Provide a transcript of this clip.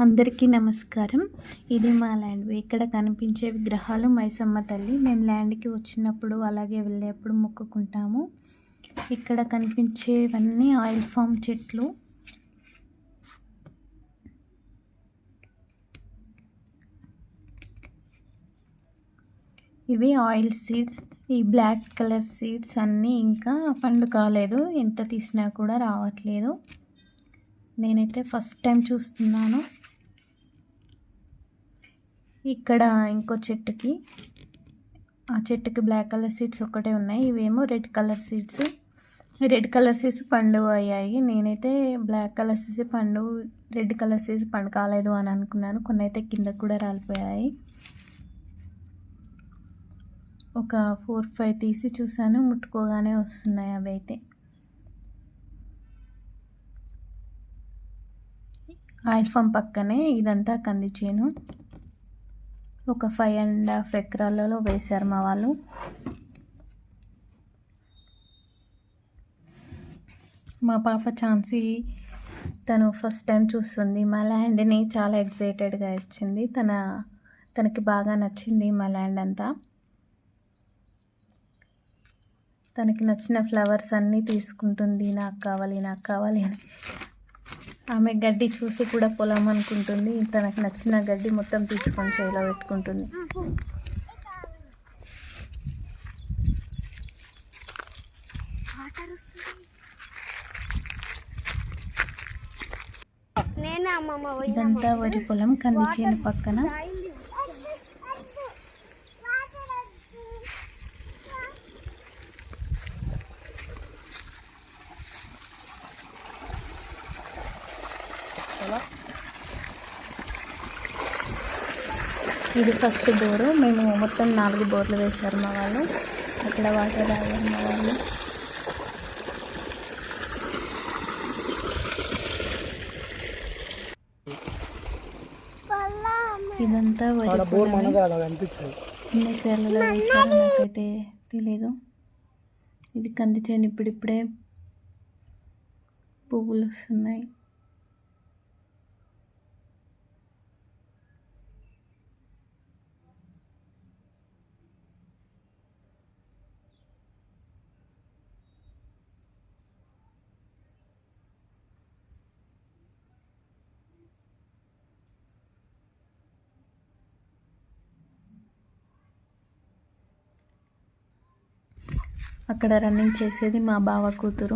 అందరికీ నమస్కారం. ఇది మా ల్యాండ్. ఇక్కడ కనిపించే విగ్రహాలు మైసమ్మ తల్లి. మేము ల్యాండ్కి వచ్చినప్పుడు అలాగే వెళ్ళేప్పుడు మొక్కుకుంటాము. ఇక్కడ కనిపించేవన్నీ ఆయిల్ ఫామ్ చెట్లు. ఇవి ఆయిల్ సీడ్స్. ఈ బ్లాక్ కలర్ సీడ్స్ అన్నీ ఇంకా పండు కాలేదు, ఎంత తీసినా కూడా రావట్లేదు. నేనైతే ఫస్ట్ టైం చూస్తున్నాను. ఇక్కడ ఇంకో చెట్టుకి, ఆ చెట్టుకి బ్లాక్ కలర్ సీడ్స్ ఒక్కటే ఉన్నాయి. ఇవేమో red colour seeds. Red colour seeds పండు అయ్యాయి. నేనైతే బ్లాక్ కలర్ సీడ్స్ పండు, రెడ్ కలర్ సీడ్స్ పండు కాలేదు అని అనుకున్నాను. కొన్ని అయితే కింద కూడా రాలిపోయాయి. ఒక 4-5 తీసి చూసాను, ముట్టుకోగానే వస్తున్నాయి అవి అయితే. ఆయిల్ ఫామ్ పక్కనే ఇదంతా కంది చేను. ఒక 5.5 ఎకరాలలో వేశారు మా వాళ్ళు. మా పాప ఛాన్సీ, తను ఫస్ట్ టైం చూస్తుంది మా ల్యాండ్ని. చాలా ఎక్సైటెడ్గా ఇచ్చింది. తనకి బాగా నచ్చింది మా ల్యాండ్ అంతా. తనకి నచ్చిన ఫ్లవర్స్ అన్నీ తీసుకుంటుంది. నాకు కావాలి, నాకు కావాలి అని. ఆమె గడ్డి చూసి కూడా పొలం అనుకుంటుంది. తనకు నచ్చిన గడ్డి మొత్తం తీసుకొని చేలో పెట్టుకుంటుంది. ఇదంతా వరి పొలం, కంది చేను పక్కన. ఇది ఫస్ట్ బోరు. మేము మొత్తం 4 బోర్లు వేశారు మా వాళ్ళు. అక్కడ వాటర్ తాగారు మా వాళ్ళు. ఇదంతా వరి ఎన్ని ఎకరాలలో వేశారో నాకైతే తెలీదు. ఇది కంది చేను. ఇప్పుడిప్పుడే పువ్వులు వస్తున్నాయి. అక్కడ రన్నింగ్ చేసేది మా బావ కూతురు.